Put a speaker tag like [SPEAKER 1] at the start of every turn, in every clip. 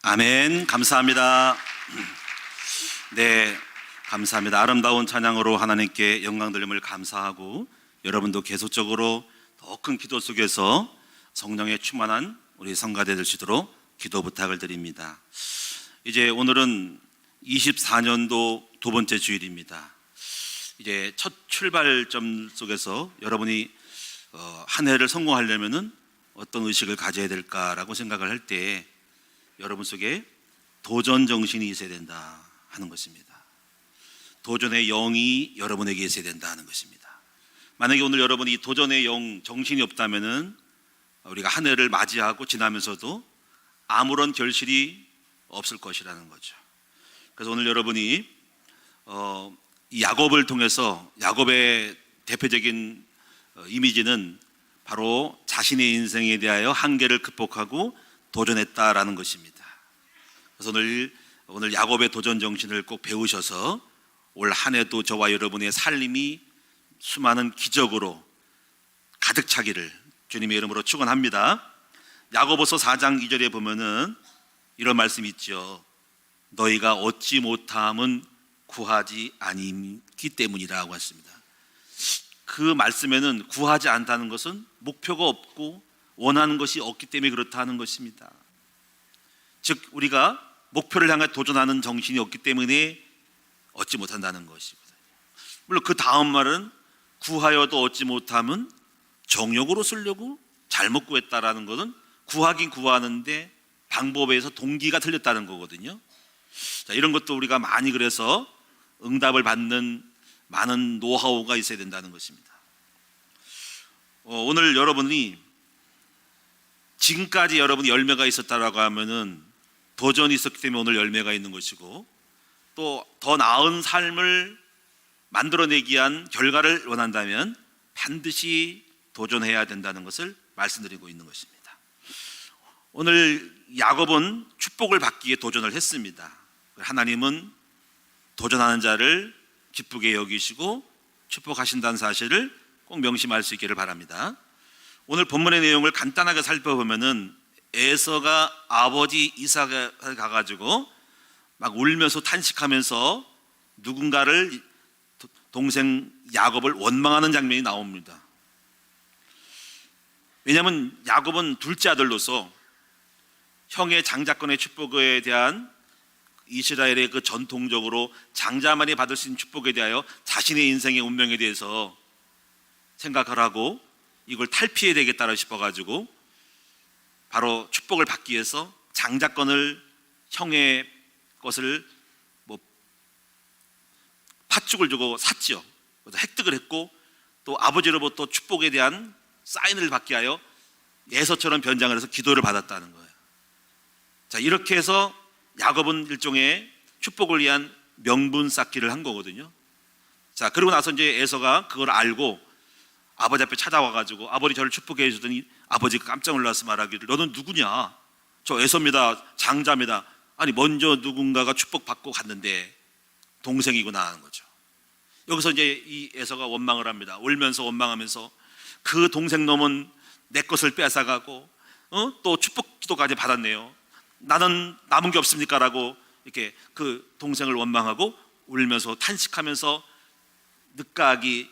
[SPEAKER 1] 아멘. 감사합니다. 네, 감사합니다. 아름다운 찬양으로 하나님께 영광 돌림을 감사하고, 여러분도 계속적으로 더 큰 기도 속에서 성령에 충만한 우리 성가대 되시도록 기도 부탁을 드립니다. 이제 오늘은 24년도 두 번째 주일입니다. 이제 첫 출발점 속에서 여러분이 한 해를 성공하려면은 어떤 의식을 가져야 될까라고 생각을 할 때 여러분 속에 도전 정신이 있어야 된다 하는 것입니다. 도전의 영이 여러분에게 있어야 된다 하는 것입니다. 만약에 오늘 여러분이 도전의 영 정신이 없다면은 우리가 한 해를 맞이하고 지나면서도 아무런 결실이 없을 것이라는 거죠. 그래서 오늘 여러분이 이 야곱을 통해서, 야곱의 대표적인 이미지는 바로 자신의 인생에 대하여 한계를 극복하고 도전했다라는 것입니다. 그래서 오늘 야곱의 도전 정신을 꼭 배우셔서 올 한 해도 저와 여러분의 삶이 수많은 기적으로 가득 차기를 주님의 이름으로 축원합니다. 야고보서 4장 2절에 보면은 이런 말씀이 있죠. 너희가 얻지 못함은 구하지 아니기 때문이라고 했습니다. 그 말씀에는 구하지 않다는 것은 목표가 없고 원하는 것이 없기 때문에 그렇다는 것입니다. 즉 우리가 목표를 향해 도전하는 정신이 없기 때문에 얻지 못한다는 것이거든요. 물론 그 다음 말은 구하여도 얻지 못함은 정욕으로 쓰려고 잘못 구했다라는 것은 구하긴 구하는데 방법에서 동기가 틀렸다는 거거든요. 자, 이런 것도 우리가 많이 그래서 응답을 받는 많은 노하우가 있어야 된다는 것입니다. 오늘 여러분이 지금까지 여러분이 열매가 있었다라고 하면은 도전이 있었기 때문에 오늘 열매가 있는 것이고, 또 더 나은 삶을 만들어내기 위한 결과를 원한다면 반드시 도전해야 된다는 것을 말씀드리고 있는 것입니다. 오늘 야곱은 축복을 받기 위해 도전을 했습니다. 하나님은 도전하는 자를 기쁘게 여기시고 축복하신다는 사실을 꼭 명심할 수 있기를 바랍니다. 오늘 본문의 내용을 간단하게 살펴보면은 에서가 아버지 이삭에 가가지고 막 울면서 탄식하면서 누군가를, 동생 야곱을 원망하는 장면이 나옵니다. 왜냐하면 야곱은 둘째 아들로서 형의 장자권의 축복에 대한 이스라엘의 그 전통적으로 장자만이 받을 수 있는 축복에 대하여 자신의 인생의 운명에 대해서 생각을 하고 이걸 탈피해야 되겠다고 싶어가지고 바로 축복을 받기 위해서 장자권을, 형의 것을 팥죽을 주고 샀죠. 그래서 획득을 했고, 또 아버지로부터 축복에 대한 사인을 받게 하여 예서처럼 변장을 해서 기도를 받았다는 거예요. 자, 이렇게 해서 야곱은 일종의 축복을 위한 명분 쌓기를 한 거거든요. 자, 그리고 나서 이제 에서가 그걸 알고 아버지 앞에 찾아와가지고 아버지 저를 축복해 주더니 아버지가 깜짝 놀라서 말하기를 너는 누구냐? 저 에서입니다. 장자입니다. 아니 먼저 누군가가 축복받고 갔는데 동생이구나 하는 거죠. 여기서 이제 이 에서가 원망을 합니다. 울면서 원망하면서 그 동생 놈은 내 것을 빼앗아가고 또 축복 기도까지 받았네요. 나는 남은 게 없습니까? 라고 이렇게 그 동생을 원망하고 울면서 탄식하면서 늦가기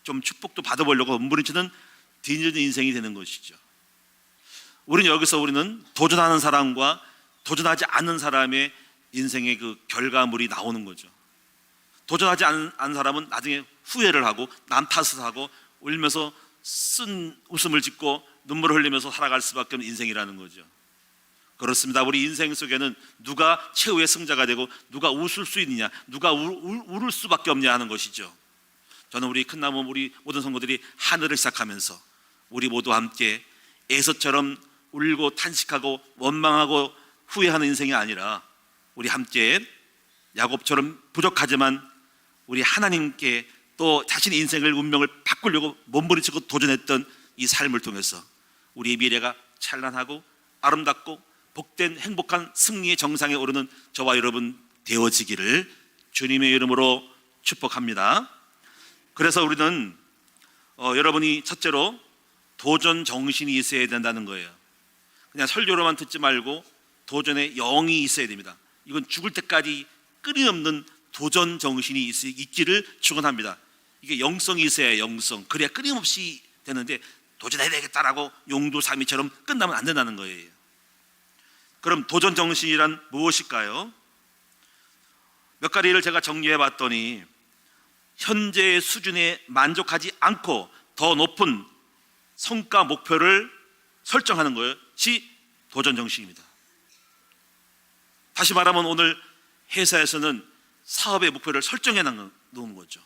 [SPEAKER 1] 좀 축복도 받아보려고 몸부림치는 뒤늦은 인생이 되는 것이죠. 우리는 여기서 우리는 도전하는 사람과 도전하지 않는 사람의 인생의 그 결과물이 나오는 거죠. 도전하지 않은 사람은 나중에 후회를 하고 남 탓을 하고 울면서 쓴 웃음을 짓고 눈물을 흘리면서 살아갈 수밖에 없는 인생이라는 거죠. 그렇습니다. 우리 인생 속에는 누가 최후의 승자가 되고 누가 웃을 수 있느냐, 누가 울을 수밖에 없냐 하는 것이죠. 저는 우리 큰나무 우리 모든 성도들이 하늘을 시작하면서 우리 모두 함께 에서처럼 울고 탄식하고 원망하고 후회하는 인생이 아니라 우리 함께 야곱처럼 부족하지만 우리 하나님께 또 자신의 인생을 운명을 바꾸려고 몸부림치고 도전했던 이 삶을 통해서 우리의 미래가 찬란하고 아름답고 복된 행복한 승리의 정상에 오르는 저와 여러분 되어지기를 주님의 이름으로 축복합니다. 그래서 우리는 여러분이 첫째로 도전 정신이 있어야 된다는 거예요. 그냥 설교로만 듣지 말고 도전의 영이 있어야 됩니다. 이건 죽을 때까지 끊임없는 도전 정신이 있기를 축원합니다. 이게 영성이 있어야 영성. 그래야 끊임없이 되는데 도전해야 되겠다라고 용도사미처럼 끝나면 안 된다는 거예요. 그럼 도전 정신이란 무엇일까요? 몇 가지를 제가 정리해 봤더니 현재의 수준에 만족하지 않고 더 높은 성과 목표를 설정하는 것이 도전 정신입니다. 다시 말하면 오늘 회사에서는 사업의 목표를 설정해 놓은 거죠.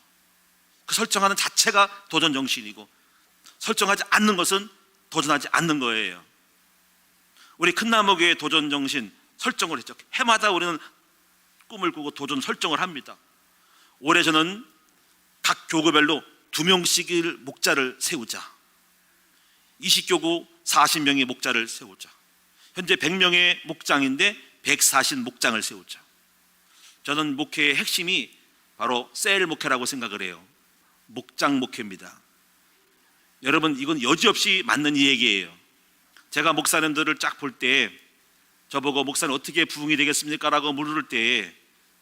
[SPEAKER 1] 그 설정하는 자체가 도전 정신이고 설정하지 않는 것은 도전하지 않는 거예요. 우리 큰나무교회 도전 정신 설정을 했죠. 해마다 우리는 꿈을 꾸고 도전 설정을 합니다. 올해 저는 각 교구별로 2명씩을 목자를 세우자. 20교구 40명의 목자를 세우자. 현재 100명의 목장인데 140 목장을 세우자. 저는 목회의 핵심이 바로 셀 목회라고 생각을 해요. 목장 목회입니다. 여러분, 이건 여지없이 맞는 이 얘기예요. 제가 목사님들을 쫙 볼 때 저보고 목사님 어떻게 부흥이 되겠습니까? 라고 물을 때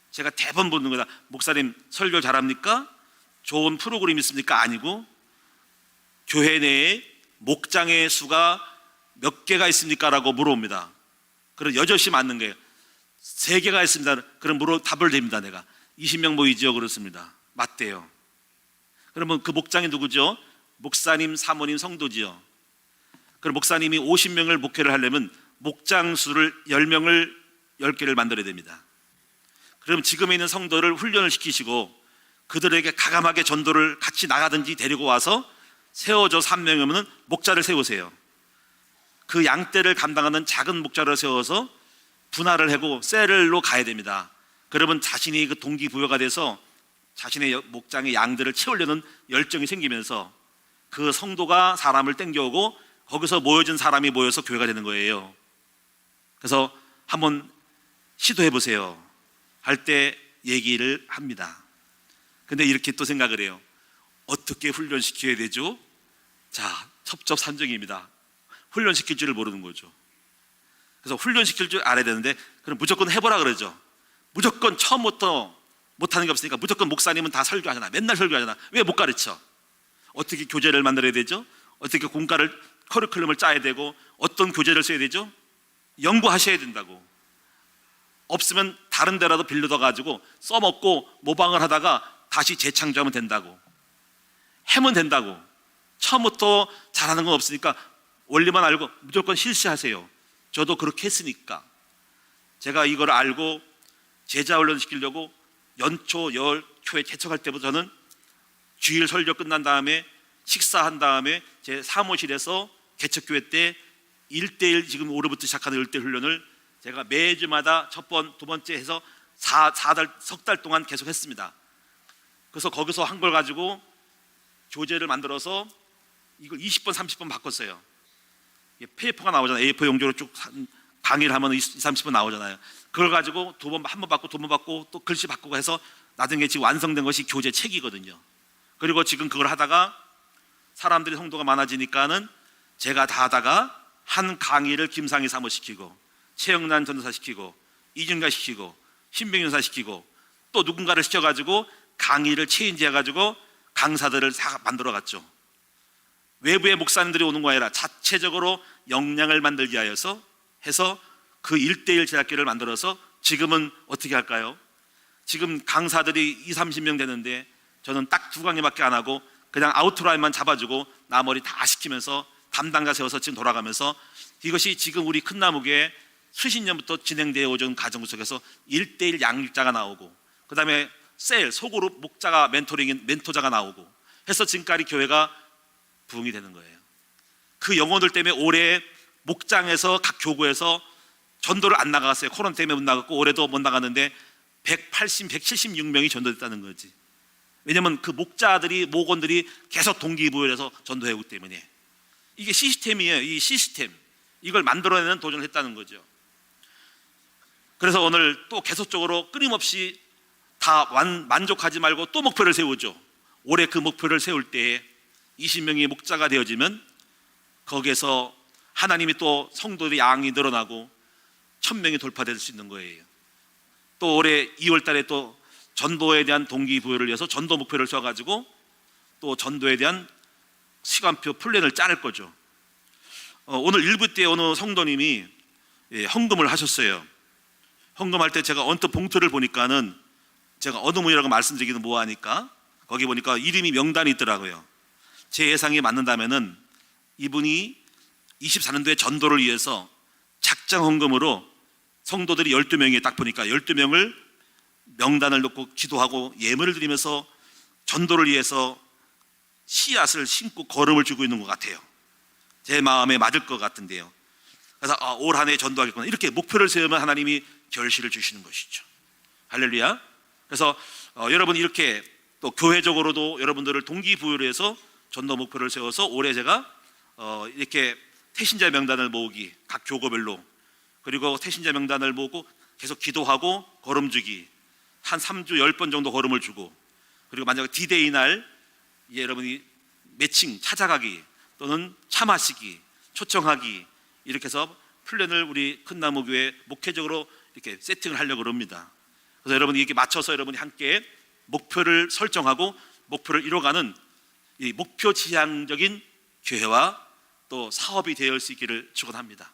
[SPEAKER 1] 제가 대번 묻는 거다. 목사님 설교 잘합니까? 좋은 프로그램 있습니까? 아니고 교회 내에 목장의 수가 몇 개가 있습니까? 라고 물어봅니다. 그럼 여지없이 맞는 거예요. 3개가 있습니다. 그럼 답을 댑니다. 내가 20명 모이죠. 그렇습니다. 맞대요. 그러면 그 목장이 누구죠? 목사님, 사모님, 성도지요. 그럼 목사님이 50명을 목회를 하려면 목장 수를 10개를 만들어야 됩니다. 그럼 지금에 있는 성도를 훈련을 시키시고 그들에게 가감하게 전도를 같이 나가든지 데리고 와서 세워져 3명이면 목자를 세우세요. 그 양떼를 감당하는 작은 목자를 세워서 분할을 하고 셀로 가야 됩니다. 그러면 자신이 그 동기부여가 돼서 자신의 목장의 양들을 채우려는 열정이 생기면서 그 성도가 사람을 땡겨오고 거기서 모여진 사람이 모여서 교회가 되는 거예요. 그래서 한번 시도해 보세요 할 때 얘기를 합니다. 근데 이렇게 또 생각을 해요. 어떻게 훈련시켜야 되죠? 자, 첩첩산중입니다. 훈련시킬 줄을 모르는 거죠. 그래서 훈련시킬 줄 알아야 되는데 그럼 무조건 해보라 그러죠. 무조건 처음부터 못하는 게 없으니까 무조건 목사님은 다 설교하잖아. 맨날 설교하잖아. 왜 못 가르쳐? 어떻게 교재를 만들어야 되죠? 어떻게 공과를 커리큘럼을 짜야 되고 어떤 교재를 써야 되죠? 연구하셔야 된다고. 없으면 다른 데라도 빌려다 가지고 써먹고 모방을 하다가 다시 재창조하면 된다고. 하면 된다고. 처음부터 잘하는 건 없으니까 원리만 알고 무조건 실시하세요. 저도 그렇게 했으니까. 제가 이걸 알고 제자 훈련 시키려고 연초, 열초에 개척할 때부터 저는 주일 설교 끝난 다음에 식사한 다음에 제 사무실에서 개척교회 때 1대1 지금 올해부터 시작하는 1대1 훈련을 제가 매주마다 첫 번, 두 번째 해서 석 달 동안 계속 했습니다. 그래서 거기서 한 걸 가지고 교재를 만들어서 이걸 20번, 30번 바꿨어요. 페이퍼가 나오잖아요. A4 용지로 쭉 강의를 하면 20, 30번 나오잖아요. 그걸 가지고 한 번 바꾸고 두 번 바꾸고 또 글씨 바꾸고 해서 나중에 지금 완성된 것이 교재 책이거든요. 그리고 지금 그걸 하다가 사람들이 성도가 많아지니까는 제가 다 하다가 한 강의를 김상희 사모 시키고 최영란 전도사 시키고 이준가 시키고 신병윤사 시키고 또 누군가를 시켜가지고 강의를 체인지해가지고 강사들을 만들어 갔죠. 외부의 목사님들이 오는 거 아니라 자체적으로 역량을 만들기 하여서 해서 그 1대1 제작기를 만들어서 지금은 어떻게 할까요? 지금 강사들이 20, 30명 되는데 저는 딱 2강의밖에 안 하고 그냥 아웃라인만 잡아주고 나머지 다 시키면서 담당자 세워서 지금 돌아가면서 이것이 지금 우리 큰나무교회 수십 년부터 진행되어 오던 과정 속에서 1대1 양육자가 나오고 그 다음에 소그룹 목자가 멘토자가 나오고 해서 지금까지 교회가 부흥이 되는 거예요. 그 영혼들 때문에 올해 목장에서 각 교구에서 전도를 안 나갔어요. 코로나 때문에 못 나갔고 올해도 못 나갔는데 176명이 전도됐다는 거지. 왜냐하면 그 목원들이 계속 동기부여해서 전도해오기 때문에. 이게 시스템이에요. 이 시스템, 이걸 만들어내는 도전을 했다는 거죠. 그래서 오늘 또 계속적으로 끊임없이 다 만족하지 말고 또 목표를 세우죠. 올해 그 목표를 세울 때에 20명이 목자가 되어지면 거기에서 하나님이 또 성도의 양이 늘어나고 1000명이 돌파될 수 있는 거예요. 또 올해 2월 달에 또 전도에 대한 동기부여를 위해서 전도 목표를 세워가지고 또 전도에 대한 시간표 플랜을 짜낼 거죠. 오늘 1부 때 어느 성도님이 헌금을 하셨어요. 헌금할 때 제가 언뜻 봉투를 보니까는 제가 어느 분이라고 말씀드리기는 뭐하니까 거기 보니까 이름이 명단이 있더라고요. 제 예상이 맞는다면은 이분이 24년도에 전도를 위해서 작정 헌금으로 성도들이 12명이 딱 보니까 12명을 명단을 놓고 기도하고 예물을 드리면서 전도를 위해서 씨앗을 심고 걸음을 주고 있는 것 같아요. 제 마음에 맞을 것 같은데요. 그래서 올 한 해 전도하겠구나 이렇게 목표를 세우면 하나님이 결실을 주시는 것이죠. 할렐루야. 그래서 여러분 이렇게 또 교회적으로도 여러분들을 동기부여를 해서 전도 목표를 세워서 올해 제가 이렇게 태신자 명단을 모으기, 각 교구별로, 그리고 태신자 명단을 모으고 계속 기도하고 걸음 주기, 한 3주 10번 정도 걸음을 주고, 그리고 만약에 D-Day 날 여러분이 매칭 찾아가기 또는 차 마시기, 초청하기, 이렇게 해서 플랜을 우리 큰나무교회 목회적으로 이렇게 세팅을 하려고 합니다. 그래서 여러분이 이렇게 맞춰서 여러분이 함께 목표를 설정하고 목표를 이뤄가는 이 목표 지향적인 교회와 또 사업이 되어 수 있기를 축원합니다.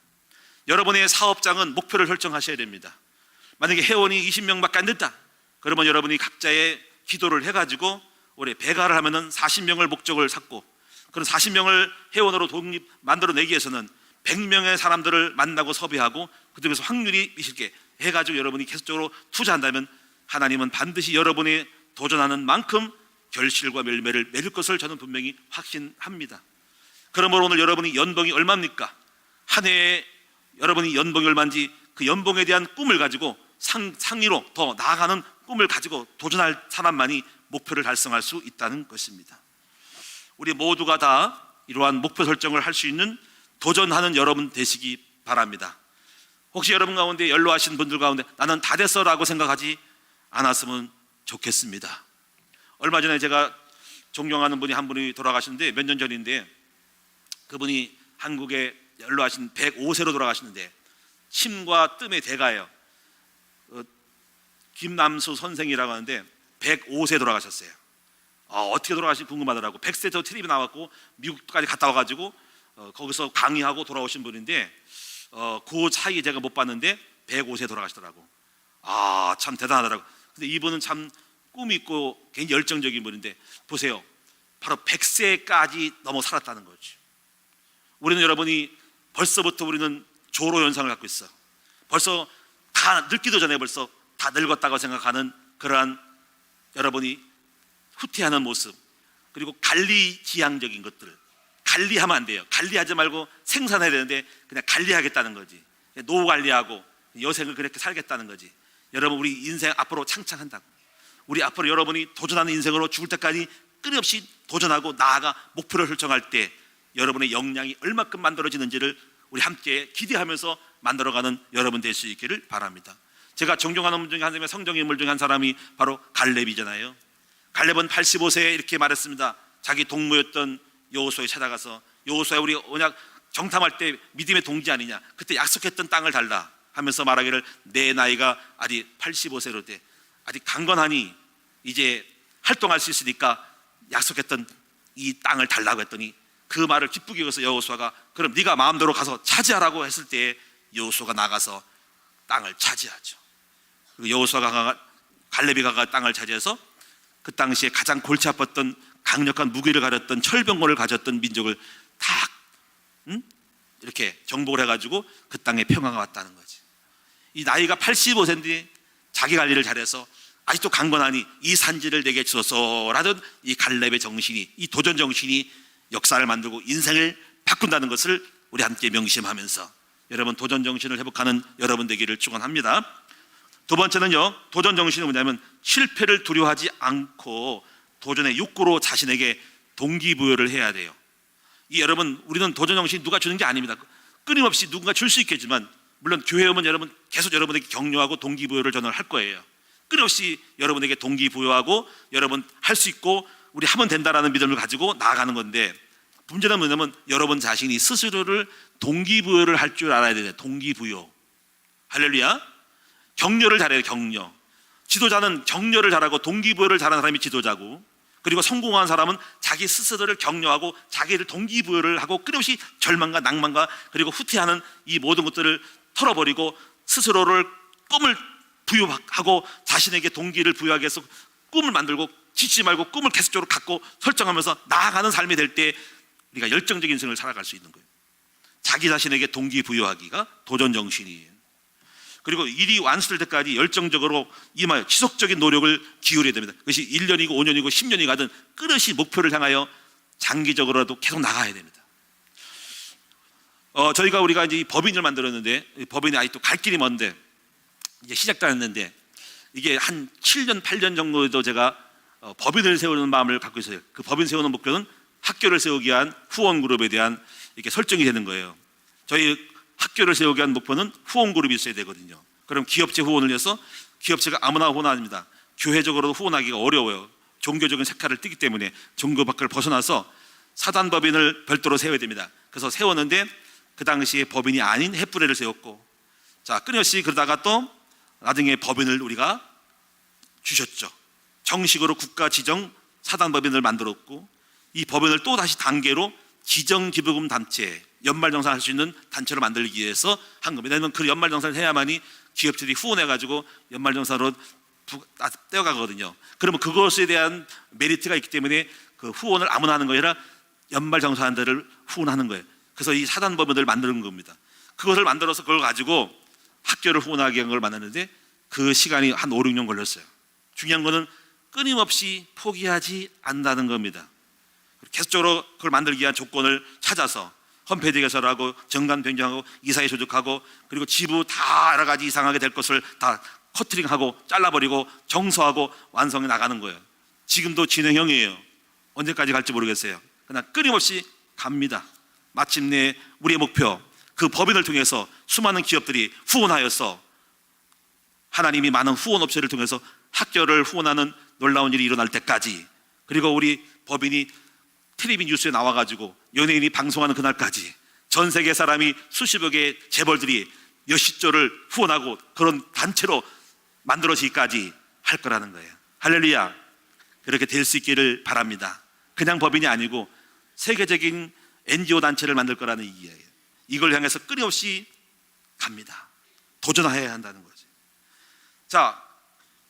[SPEAKER 1] 여러분의 사업장은 목표를 설정하셔야 됩니다. 만약에 회원이 20명밖에 안 됐다, 그러면 여러분이 각자의 기도를 해가지고 올해 배가를 하면은 40명을 목적을 삼고, 그런 40명을 회원으로 만들어내기 위해서는 100명의 사람들을 만나고 섭외하고 그중에서 확률이 있게 해가지고 여러분이 계속적으로 투자한다면 하나님은 반드시 여러분이 도전하는 만큼 결실과 열매를 맺을 것을 저는 분명히 확신합니다. 그러므로 오늘 여러분이 연봉이 얼마입니까? 한 해에 여러분이 연봉이 얼마인지 그 연봉에 대한 꿈을 가지고 상위로 더 나아가는 꿈을 가지고 도전할 사람만이 목표를 달성할 수 있다는 것입니다. 우리 모두가 다 이러한 목표 설정을 할 수 있는 도전하는 여러분 되시기 바랍니다. 혹시 여러분 가운데 연로하신 분들 가운데 나는 다 됐어라고 생각하지 않았으면 좋겠습니다. 얼마 전에 제가 존경하는 분이 한 분이 돌아가셨는데, 몇 년 전인데 그분이 한국에 연로하신 105세로 돌아가시는데 침과 뜸의 대가예요. 김남수 선생이라고 하는데 105세 돌아가셨어요. 어떻게 돌아가신지 궁금하더라고. 100세 저 텔레비 나왔고 미국까지 갔다 와가지고 거기서 강의하고 돌아오신 분인데 그 사이에 제가 못 봤는데 105세 돌아가시더라고. 참 대단하더라고. 근데 이분은 참 꿈이 있고 굉장히 열정적인 분인데 보세요, 바로 100세까지 넘어 살았다는 거죠. 우리는 여러분이 벌써부터 우리는 조로 현상을 갖고 있어. 벌써 다 늙기도 전에 벌써 다 늙었다고 생각하는 그러한 여러분이 후퇴하는 모습, 그리고 관리지향적인 것들, 관리하면 안 돼요. 관리하지 말고 생산해야 되는데 그냥 관리하겠다는 거지. 노후 관리하고 여생을 그렇게 살겠다는 거지. 여러분 우리 인생 앞으로 창창한다고. 우리 앞으로 여러분이 도전하는 인생으로 죽을 때까지 끊임없이 도전하고 나아가 목표를 설정할 때 여러분의 역량이 얼마큼 만들어지는지를 우리 함께 기대하면서 만들어가는 여러분 될 수 있기를 바랍니다. 제가 존경하는 분 중에 한 사람이 성경인물 중에 한 사람이 바로 갈렙이잖아요. 갈렙은 85세에 이렇게 말했습니다. 자기 동무였던 여호수아에 찾아가서 여호수아, 우리 언약 정탐할 때 믿음의 동지 아니냐, 그때 약속했던 땅을 달라 하면서 말하기를 내 나이가 아직 85세로 돼 아직 강건하니 이제 활동할 수 있으니까 약속했던 이 땅을 달라고 했더니 그 말을 기쁘게 여겨서 여호수아가 그럼 네가 마음대로 가서 차지하라고 했을 때 여호수아가 나가서 땅을 차지하죠. 그리고 여호수아가 갈렙이 가가 땅을 차지해서 그 당시에 가장 골치 아팠던 강력한 무기를 가졌던 철병권을 가졌던 민족을 다 이렇게 정복을 해가지고 그 땅에 평화가 왔다는 거지. 이 나이가 85세인데 자기 관리를 잘해서 아직도 강건하니 이 산지를 내게 주소서라던 이 갈렙의 정신이, 이 도전 정신이 역사를 만들고 인생을 바꾼다는 것을 우리 함께 명심하면서 여러분 도전 정신을 회복하는 여러분 되기를 축원합니다. 두 번째는요, 도전 정신은 뭐냐면 실패를 두려워하지 않고 도전의 욕구로 자신에게 동기부여를 해야 돼요. 여러분 우리는 도전 정신이 누가 주는 게 아닙니다. 끊임없이 누군가 줄 수 있겠지만 물론 교회 오면 여러분 계속 여러분에게 격려하고 동기부여를 저는 할 거예요. 끊임없이 여러분에게 동기부여하고 여러분 할 수 있고 우리 하면 된다라는 믿음을 가지고 나아가는 건데, 문제는 뭐냐면 여러분 자신이 스스로를 동기부여를 할 줄 알아야 돼요. 동기부여. 할렐루야. 격려를 잘해요. 격려. 지도자는 격려를 잘하고 동기부여를 잘하는 사람이 지도자고, 그리고 성공한 사람은 자기 스스로를 격려하고 자기를 동기부여를 하고 끊임없이 절망과 낭만과 그리고 후퇴하는 이 모든 것들을 털어버리고 스스로를 꿈을 부여하고 자신에게 동기를 부여하기 위해서 꿈을 만들고 지치지 말고 꿈을 계속적으로 갖고 설정하면서 나아가는 삶이 될 때 우리가 열정적인 인생을 살아갈 수 있는 거예요. 자기 자신에게 동기부여하기가 도전 정신이에요. 그리고 일이 완수될 때까지 열정적으로 임하여 지속적인 노력을 기울여야 됩니다. 그것이 1년이고 5년이고 10년이 가든 끊임없이 목표를 향하여 장기적으로라도 계속 나가야 됩니다. 우리가 이제 법인을 만들었는데, 법인이 아직도 갈 길이 먼데 이제 시작도 안 했는데, 이게 한 7년 8년 정도에도 제가 법인을 세우는 마음을 갖고 있어요. 그 법인 세우는 목표는 학교를 세우기 위한 후원 그룹에 대한 이렇게 설정이 되는 거예요. 저희 학교를 세우기 위한 목표는 후원 그룹이 있어야 되거든요. 그럼 기업체 후원을 해서, 기업체가 아무나 후원 안 합니다. 교회적으로 후원하기가 어려워요. 종교적인 색깔을 띠기 때문에 종교 밖을 벗어나서 사단법인을 별도로 세워야 됩니다. 그래서 세웠는데 그 당시에 법인이 아닌 햇불회를 세웠고, 자, 끊임없이 그러다가 또 나중에 법인을 우리가 주셨죠. 정식으로 국가 지정 사단법인을 만들었고, 이 법인을 또 다시 단계로 지정기부금 단체, 연말정산 할 수 있는 단체로 만들기 위해서 한 겁니다. 왜냐하면 그 연말정산을 해야만이 기업들이 후원해가지고 연말정산으로 떼어가거든요. 그러면 그것에 대한 메리트가 있기 때문에 그 후원을 아무나 하는 거 아니라 연말정산한 데를 후원하는 거예요. 그래서 이 사단법인을 만드는 겁니다. 그것을 만들어서 그걸 가지고 학교를 후원하기 위한 걸 만드는데 그 시간이 한 5, 6년 걸렸어요. 중요한 거는 끊임없이 포기하지 않는다는 겁니다. 계속적으로 그걸 만들기 위한 조건을 찾아서 홈페이지 개설하고 정관 변경하고 이사회 조직하고 그리고 지부 다 여러 가지 이상하게 될 것을 다 커트링하고 잘라버리고 정서하고 완성해 나가는 거예요. 지금도 진행형이에요. 언제까지 갈지 모르겠어요. 그러나 끊임없이 갑니다. 마침내 우리의 목표, 그 법인을 통해서 수많은 기업들이 후원하여서 하나님이 많은 후원 업체를 통해서 학교를 후원하는 놀라운 일이 일어날 때까지, 그리고 우리 법인이 텔레비 뉴스에 나와가지고 연예인이 방송하는 그날까지 전 세계 사람이 수십여 개의 재벌들이 몇십 조를 후원하고 그런 단체로 만들어지기까지 할 거라는 거예요. 할렐루야. 그렇게 될 수 있기를 바랍니다. 그냥 법인이 아니고 세계적인 NGO 단체를 만들 거라는 이야기예요. 이걸 향해서 끊임없이 갑니다. 도전해야 한다는 거죠. 자,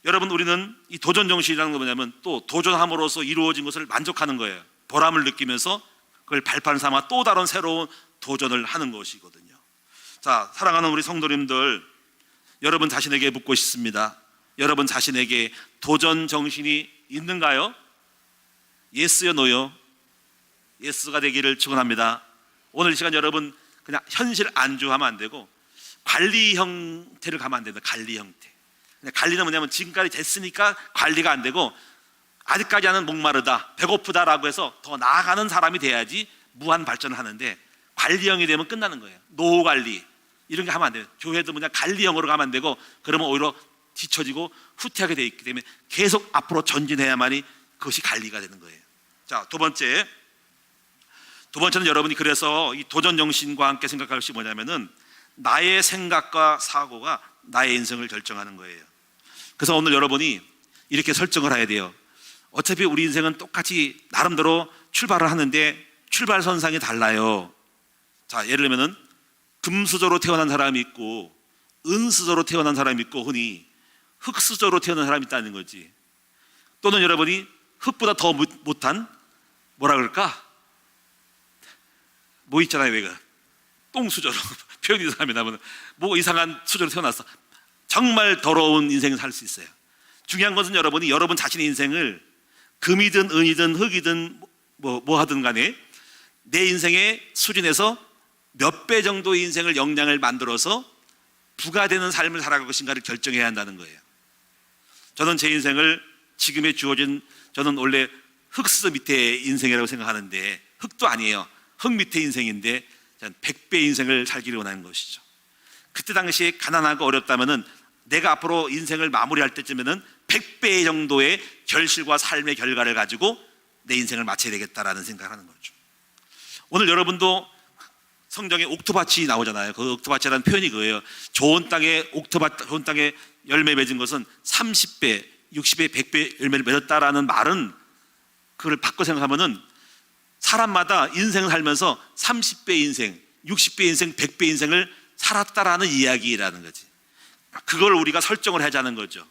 [SPEAKER 1] 여러분, 우리는 이 도전 정신이라는 건 뭐냐면 또 도전함으로써 이루어진 것을 만족하는 거예요. 보람을 느끼면서 그걸 발판 삼아 또 다른 새로운 도전을 하는 것이거든요. 자, 사랑하는 우리 성도님들, 여러분 자신에게 묻고 싶습니다. 여러분 자신에게 도전 정신이 있는가요? 예스요, 노요? 예스가 되기를 축원합니다. 오늘 이 시간 여러분 그냥 현실 안주하면 안 되고 관리 형태를 가면 안 됩니다. 관리 형태. 관리는 뭐냐면 지금까지 됐으니까 관리가 안 되고 아직까지는 목마르다, 배고프다라고 해서 더 나아가는 사람이 돼야지 무한 발전을 하는데, 관리형이 되면 끝나는 거예요. 노후 관리 이런 게 하면 안 돼요. 교회도 그냥 관리형으로 가면 안 되고, 그러면 오히려 뒤처지고 후퇴하게 되어 있기 때문에 계속 앞으로 전진해야만이 그것이 관리가 되는 거예요. 자, 두 번째는 여러분이 그래서 이 도전 정신과 함께 생각할 것이 뭐냐면은 나의 생각과 사고가 나의 인생을 결정하는 거예요. 그래서 오늘 여러분이 이렇게 설정을 해야 돼요. 어차피 우리 인생은 똑같이 나름대로 출발을 하는데 출발선상이 달라요. 자, 예를 들면은 금수저로 태어난 사람이 있고 은수저로 태어난 사람이 있고 흔히 흙수저로 태어난 사람이 있다는 거지. 또는 여러분이 흙보다 더 못한 뭐라 그럴까? 뭐 있잖아요, 왜가 똥수저로 표현이 사람이 나면 뭐 이상한 수저로 태어났어. 정말 더러운 인생을 살 수 있어요. 중요한 것은 여러분이 여러분 자신의 인생을 금이든 은이든 흙이든 뭐 하든 간에 내 인생의 수준에서 몇 배 정도의 인생을 역량을 만들어서 부가되는 삶을 살아갈 것인가를 결정해야 한다는 거예요. 저는 제 인생을 지금에 주어진, 저는 원래 흙수저 밑에 인생이라고 생각하는데 흙도 아니에요. 흙 밑에 인생인데 100배 인생을 살기를 원하는 것이죠. 그때 당시에 가난하고 어렵다면은 내가 앞으로 인생을 마무리할 때쯤에는 100배 정도의 결실과 삶의 결과를 가지고 내 인생을 마쳐야 되겠다라는 생각을 하는 거죠. 오늘 여러분도 성경에 옥토밭이 나오잖아요. 그 옥토밭이라는 표현이 그거예요. 좋은 땅에 옥토밭, 좋은 땅에 열매 맺은 것은 30배, 60배, 100배 열매를 맺었다라는 말은, 그걸 바꿔 생각하면은 사람마다 인생을 살면서 30배 인생, 60배 인생, 100배 인생을 살았다라는 이야기라는 거지. 그걸 우리가 설정을 하자는 거죠.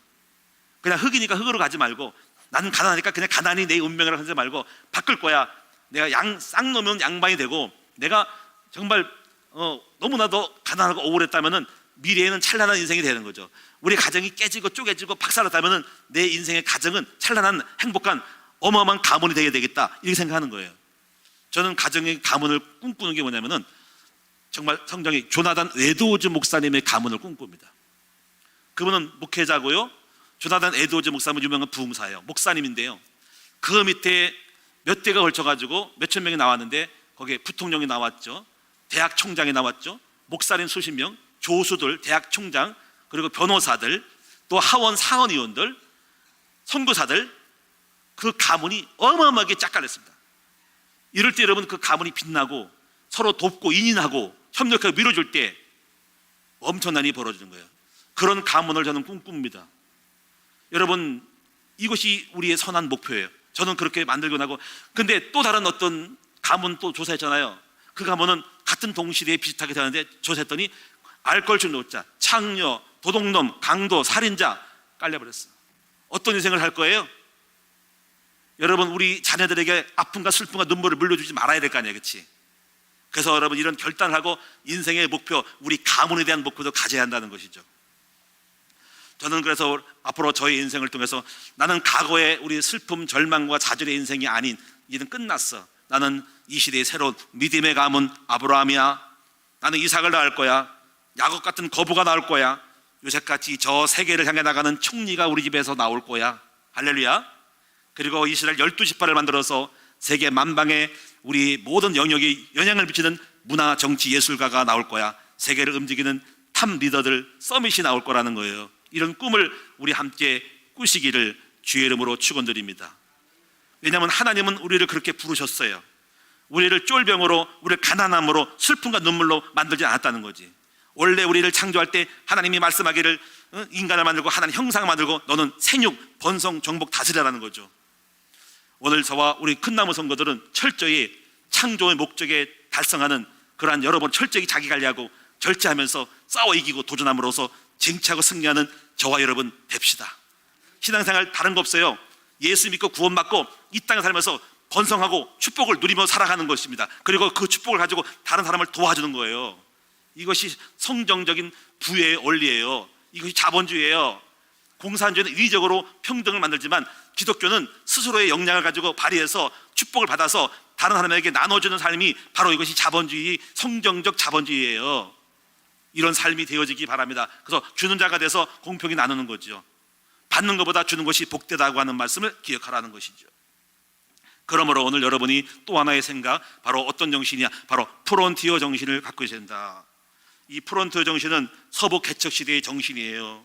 [SPEAKER 1] 그냥 흙이니까 흙으로 가지 말고, 나는 가난하니까 그냥 가난이 내 운명이라고 하지 말고 바꿀 거야. 내가 쌍 놓으면 양반이 되고, 내가 정말 너무나도 가난하고 억울했다면은 미래에는 찬란한 인생이 되는 거죠. 우리 가정이 깨지고 쪼개지고 박살났다면은 내 인생의 가정은 찬란한 행복한 어마어마한 가문이 되겠다, 이렇게 생각하는 거예요. 저는 가정의 가문을 꿈꾸는 게 뭐냐면은 정말 성경에 조나단 에드워즈 목사님의 가문을 꿈꿉니다. 그분은 목회자고요. 조나단 에드워즈 목사님은 유명한 부흥사예요. 목사님인데요. 그 밑에 몇 대가 걸쳐가지고 몇천 명이 나왔는데 거기에 부통령이 나왔죠. 대학 총장이 나왔죠. 목사님 수십 명, 교수들, 대학 총장, 그리고 변호사들, 또 하원 상원의원들, 선교사들, 그 가문이 어마어마하게 짝깔렸습니다. 이럴 때 여러분, 그 가문이 빛나고 서로 돕고 인인하고 협력하고 밀어줄 때 엄청난 일이 벌어지는 거예요. 그런 가문을 저는 꿈꿉니다. 여러분, 이것이 우리의 선한 목표예요. 저는 그렇게 만들고 나고. 근데 또 다른 어떤 가문 또 조사했잖아요. 그 가문은 같은 동시대에 비슷하게 되는데 조사했더니 알코올 노자, 창녀, 도둑놈, 강도, 살인자 깔려버렸어. 어떤 인생을 할 거예요? 여러분, 우리 자녀들에게 아픔과 슬픔과 눈물을 물려주지 말아야 될 거 아니에요, 그렇지? 그래서 여러분, 이런 결단을 하고 인생의 목표, 우리 가문에 대한 목표도 가져야 한다는 것이죠. 저는 그래서 앞으로 저의 인생을 통해서 나는 과거의 우리 슬픔, 절망과 좌절의 인생이 아닌, 이제는 끝났어. 나는 이 시대의 새로운 믿음의 가문 아브라함이야. 나는 이삭을 낳을 거야. 야곱 같은 거부가 나올 거야. 요셉같이 저 세계를 향해 나가는 총리가 우리 집에서 나올 거야. 할렐루야. 그리고 이스라엘 12지파를 만들어서 세계 만방에 우리 모든 영역에 영향을 미치는 문화, 정치, 예술가가 나올 거야. 세계를 움직이는 탑 리더들, 서밋이 나올 거라는 거예요. 이런 꿈을 우리 함께 꾸시기를 주의 이름으로 축원드립니다. 왜냐하면 하나님은 우리를 그렇게 부르셨어요. 우리를 쫄병으로, 우리를 가난함으로, 슬픔과 눈물로 만들지 않았다는 거지. 원래 우리를 창조할 때 하나님이 말씀하기를 인간을 만들고 하나님 형상을 만들고 너는 생육, 번성, 정복, 다스리라는 거죠. 오늘 저와 우리 큰나무 성도들은 철저히 창조의 목적에 달성하는 그러한 여러분 철저히 자기 관리하고 절제하면서 싸워 이기고 도전함으로써 쟁취하고 승리하는 저와 여러분 됩시다. 신앙생활 다른 거 없어요. 예수 믿고 구원받고 이 땅에 살면서 번성하고 축복을 누리며 살아가는 것입니다. 그리고 그 축복을 가지고 다른 사람을 도와주는 거예요. 이것이 성경적인 부의 원리예요. 이것이 자본주의예요. 공산주의는 인위적으로 평등을 만들지만 기독교는 스스로의 역량을 가지고 발휘해서 축복을 받아서 다른 사람에게 나눠주는 삶이 바로 이것이 자본주의, 성경적 자본주의예요. 이런 삶이 되어지기 바랍니다. 그래서 주는 자가 돼서 공평히 나누는 거죠. 받는 것보다 주는 것이 복되다고 하는 말씀을 기억하라는 것이죠. 그러므로 오늘 여러분이 또 하나의 생각, 바로 어떤 정신이냐? 바로 프론티어 정신을 갖고 있어야 된다. 이 프론티어 정신은 서부 개척 시대의 정신이에요.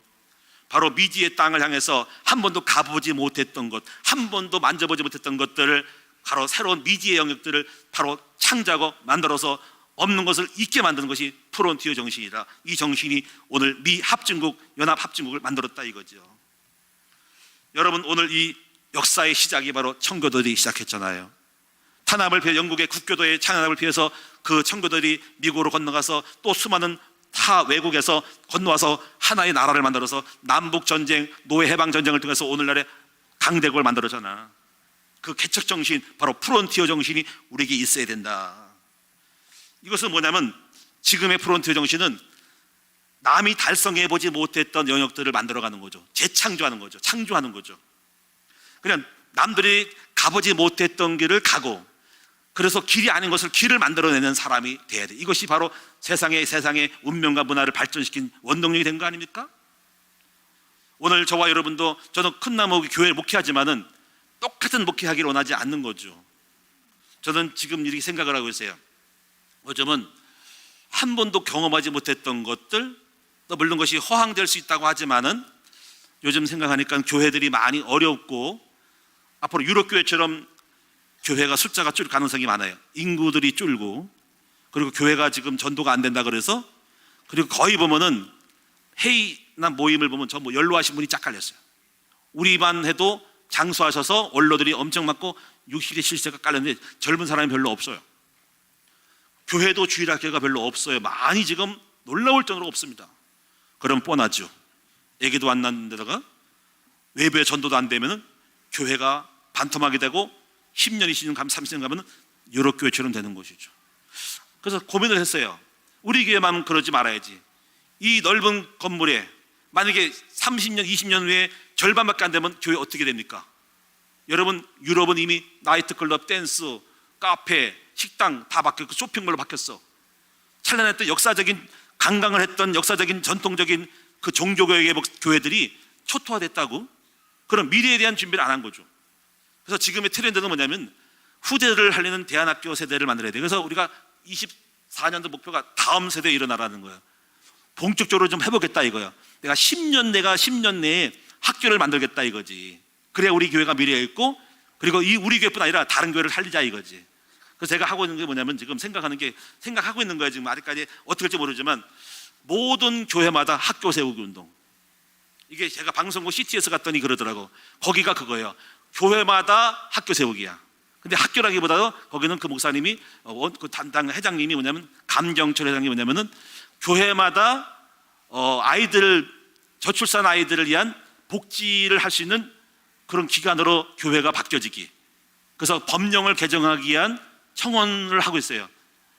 [SPEAKER 1] 바로 미지의 땅을 향해서 한 번도 가보지 못했던 것, 한 번도 만져보지 못했던 것들을, 바로 새로운 미지의 영역들을 바로 창조하고 만들어서 없는 것을 있게 만드는 것이 프론티어 정신이다. 이 정신이 오늘 미 합중국, 연합 합중국을 만들었다 이거죠. 여러분, 오늘 이 역사의 시작이 바로 청교도들이 시작했잖아요. 탄압을 피해 영국의 국교도의 탄압을 피해서 그 청교도들이 미국으로 건너가서 또 수많은 타 외국에서 건너와서 하나의 나라를 만들어서 남북전쟁, 노예해방전쟁을 통해서 오늘날의 강대국을 만들었잖아. 그 개척 정신, 바로 프론티어 정신이 우리에게 있어야 된다. 이것은 뭐냐면 지금의 프론티어 정신은 남이 달성해보지 못했던 영역들을 만들어가는 거죠. 재창조하는 거죠. 창조하는 거죠. 그냥 남들이 가보지 못했던 길을 가고, 그래서 길이 아닌 것을 길을 만들어내는 사람이 돼야 돼. 이것이 바로 세상의 운명과 문화를 발전시킨 원동력이 된 거 아닙니까? 오늘 저와 여러분도, 저는 큰나무 교회를 목회하지만은 똑같은 목회하기를 원하지 않는 거죠. 저는 지금 이렇게 생각을 하고 있어요. 요즘은 한 번도 경험하지 못했던 것들, 또 물론 것이 허황될 수 있다고 하지만은 요즘 생각하니까 교회들이 많이 어렵고, 앞으로 유럽 교회처럼 교회가 숫자가 줄 가능성이 많아요. 인구들이 줄고, 그리고 교회가 지금 전도가 안 된다 그래서, 그리고 거의 보면은 회의나 모임을 보면 전부 연로하신 분이 쫙 깔렸어요. 우리만 해도 장수하셔서 원로들이 엄청 많고 60대 70대가 깔렸는데 젊은 사람이 별로 없어요. 교회도 주일학교가 별로 없어요. 많이 지금 놀라울 정도로 없습니다. 그럼 뻔하죠. 애기도 안 낳는데다가 외부에 전도도 안 되면은 교회가 반토막이 되고 10년, 20년 가면 30년 가면은 유럽 교회처럼 되는 것이죠. 그래서 고민을 했어요. 우리 교회만 그러지 말아야지. 이 넓은 건물에 만약에 30년, 20년 후에 절반밖에 안 되면 교회 어떻게 됩니까? 여러분, 유럽은 이미 나이트클럽, 댄스, 카페, 식당 다 바뀌었고 쇼핑몰로 바뀌었어. 찬란했던 역사적인 강강을 했던 역사적인 전통적인 그 종교교회 교회들이 초토화됐다고. 그럼 미래에 대한 준비를 안 한 거죠. 그래서 지금의 트렌드는 뭐냐면 후대를 살리는 대안학교 세대를 만들어야 돼요. 그래서 우리가 24년도 목표가 다음 세대에 일어나라는 거예요. 본격적으로 좀 해보겠다 이거야. 내가 10년 내에 학교를 만들겠다 이거지. 그래야 우리 교회가 미래에 있고, 그리고 이 우리 교회뿐 아니라 다른 교회를 살리자 이거지. 그래서 제가 하고 있는 게 뭐냐면, 지금 생각하고 있는 거예요. 지금 아직까지 어떻게 할지 모르지만 모든 교회마다 학교 세우기 운동. 이게 제가 방송국 CTS 갔더니 그러더라고. 거기가 그거예요. 교회마다 학교 세우기야. 근데 학교라기보다도 거기는 그 목사님이 그 담당 회장님이 뭐냐면, 감경철 회장님이 뭐냐면은 교회마다 아이들, 저출산 아이들을 위한 복지를 할 수 있는 그런 기관으로 교회가 바뀌어지기. 그래서 법령을 개정하기 위한 청원을 하고 있어요.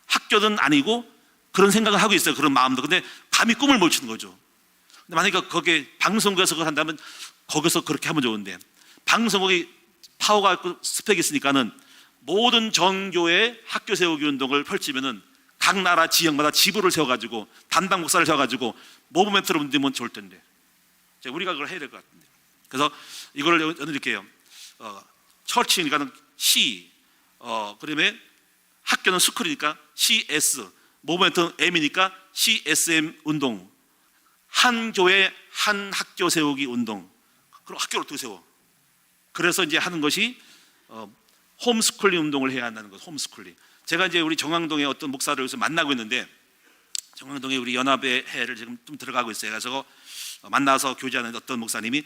[SPEAKER 1] 학교는 아니고 그런 생각을 하고 있어요. 그런 마음도. 근데 감히 꿈을 못 추는 거죠. 근데 만약에 거기에 방송국에서 그걸 한다면 거기서 그렇게 하면 좋은데, 방송국이 파워가 있고 스펙이 있으니까는 모든 전교회 학교 세우기 운동을 펼치면은 각 나라 지역마다 지부를 세워가지고 담당 목사를 세워가지고 모브멘트로 만들면 좋을 텐데, 우리가 그걸 해야 될 것 같은데. 그래서 이걸 연드릴게요. 처치니까는 C, 그다음에 학교는 스쿨이니까 CS, 모브멘트는 M이니까 CSM 운동. 한 교회 한 학교 세우기 운동. 그럼 학교를 어떻게 세워? 그래서 이제 하는 것이 홈스쿨링 운동을 해야 한다는 것. 홈스쿨링. 제가 이제 우리 정왕동에 어떤 목사를 여기서 만나고 있는데, 정왕동에 우리 연합의 해를 지금 좀 들어가고 있어요. 그래서 만나서 교제하는 어떤 목사님이,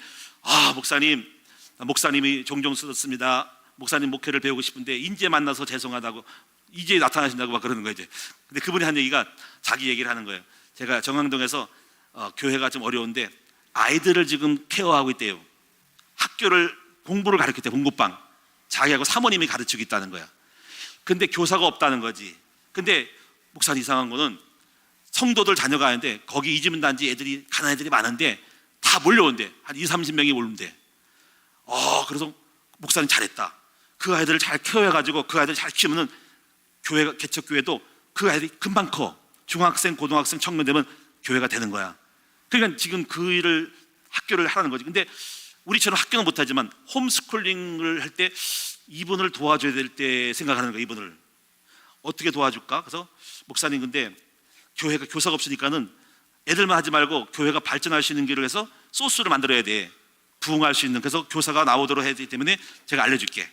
[SPEAKER 1] 목사님이 종종 쓰셨습니다. 목사님 목회를 배우고 싶은데 인제 만나서 죄송하다고, 이제 나타나신다고 막 그러는 거예요. 이제. 근데 그분이 한 얘기가 자기 얘기를 하는 거예요. 제가 정왕동에서 교회가 좀 어려운데 아이들을 지금 케어하고 있대요. 학교를, 공부를 가르칠 때 공부방 자기하고 사모님이 가르치고 있다는 거야. 근데 교사가 없다는 거지. 근데 목사님, 이상한 거는 성도들 자녀가 하는데 거기 이주민 단지 애들이, 가난한 애들이 많은데 다 몰려온대. 한 20-30명이 몰린대. 그래서 목사님 잘했다. 그 아이들을 잘 케어해가지고 그 아이들 잘 키우면은 교회가, 개척교회도 그 아이들이 금방 커. 중학생, 고등학생, 청년 되면 교회가 되는 거야. 그러니까 지금 그 일을, 학교를 하라는 거지. 근데 우리처럼 학교는 못하지만 홈스쿨링을 할 때 이분을 도와줘야 될 때 생각하는 거야. 이분을 어떻게 도와줄까? 그래서 목사님, 근데 교회가 교사가 없으니까는 애들만 하지 말고 교회가 발전할 수 있는 길을 해서 소스를 만들어야 돼. 부흥할 수 있는. 그래서 교사가 나오도록 해야 되기 때문에 제가 알려줄게.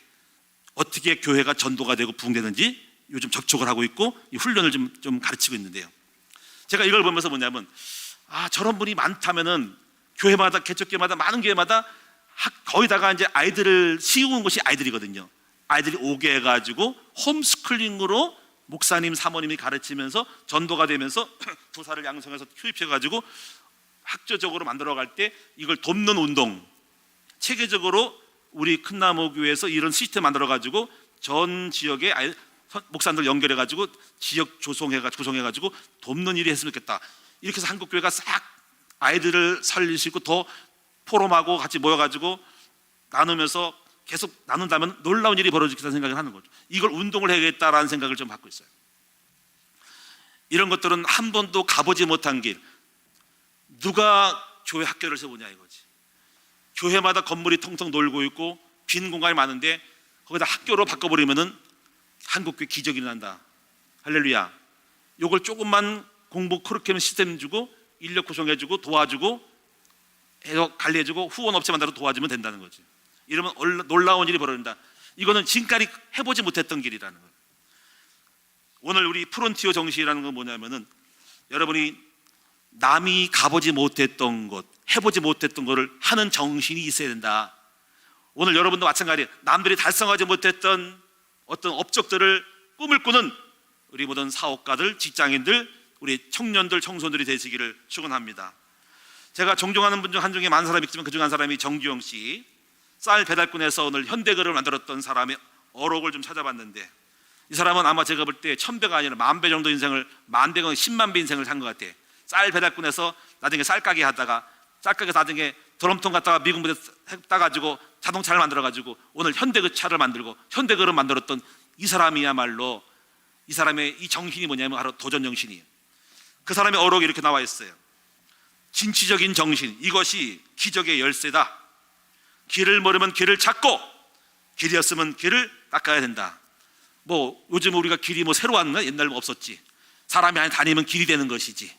[SPEAKER 1] 어떻게 교회가 전도가 되고 부흥되는지 요즘 접촉을 하고 있고 이 훈련을 좀 가르치고 있는데요. 제가 이걸 보면서 뭐냐면, 저런 분이 많다면은 교회마다, 개척교회마다, 많은 교회마다 거기다가 이제 아이들을 씌우는 것이 아이들이거든요. 아이들이 오게 해가지고 홈스쿨링으로 목사님, 사모님이 가르치면서 전도가 되면서 교사를 양성해서 투입해가지고 학교적으로 만들어갈 때 이걸 돕는 운동, 체계적으로 우리 큰나무교회에서 이런 시스템 만들어가지고 전 지역에 목사님들 연결해가지고 지역 조성해가지고 돕는 일이 했으면 좋겠다. 이렇게 해서 한국교회가 싹 아이들을 살릴 수 있고 더 포럼하고 같이 모여가지고 나누면서 계속 나눈다면 놀라운 일이 벌어지겠다는 생각을 하는 거죠. 이걸 운동을 해야겠다라는 생각을 좀 갖고 있어요. 이런 것들은 한 번도 가보지 못한 길. 누가 교회 학교를 세우냐 이거지. 교회마다 건물이 텅텅 놀고 있고 빈 공간이 많은데 거기다 학교로 바꿔버리면은 한국교회 기적이 난다. 할렐루야. 요걸 조금만 공부 커리큘럼 시스템 주고 인력 구성해주고 도와주고 해서 관리해주고 후원업체 만들어 도와주면 된다는 거지. 이러면 놀라운 일이 벌어진다. 이거는 지금까지 해보지 못했던 길이라는 거예요. 오늘 우리 프론티어 정신이라는 건 뭐냐면은 여러분이 남이 가보지 못했던 것, 해보지 못했던 것을 하는 정신이 있어야 된다. 오늘 여러분도 마찬가지예요. 남들이 달성하지 못했던 어떤 업적들을 꿈을 꾸는 우리 모든 사업가들, 직장인들, 우리 청년들, 청소년들이 되시기를 축원합니다. 제가 존경하는 분 중 한 중에 많은 사람이 있지만 그 중 한 사람이 정주영 씨, 쌀 배달꾼에서 오늘 현대그룹을 만들었던 사람의 어록을 좀 찾아봤는데, 이 사람은 아마 제가 볼 때 1000배가 아니라 10,000배 정도 인생을, 10,000배가 10만 배 인생을 산 것 같아. 쌀 배달꾼에서 나중에 쌀가게 하다가, 쌀가게에서 나중에 드럼통 갖다가 미국 무대 따가지고 자동차를 만들어가지고 오늘 현대그 차를 만들고 현대그룹을 만들었던 이 사람이야말로, 이 사람의 이 정신이 뭐냐면 바로 도전 정신이에요. 그 사람의 어록이 이렇게 나와 있어요. 진취적인 정신, 이것이 기적의 열쇠다. 길을 모르면 길을 찾고, 길이었으면 길을 닦아야 된다. 뭐 요즘 우리가 길이 뭐 새로 왔나? 옛날에 없었지. 사람이 아니 다니면 길이 되는 것이지.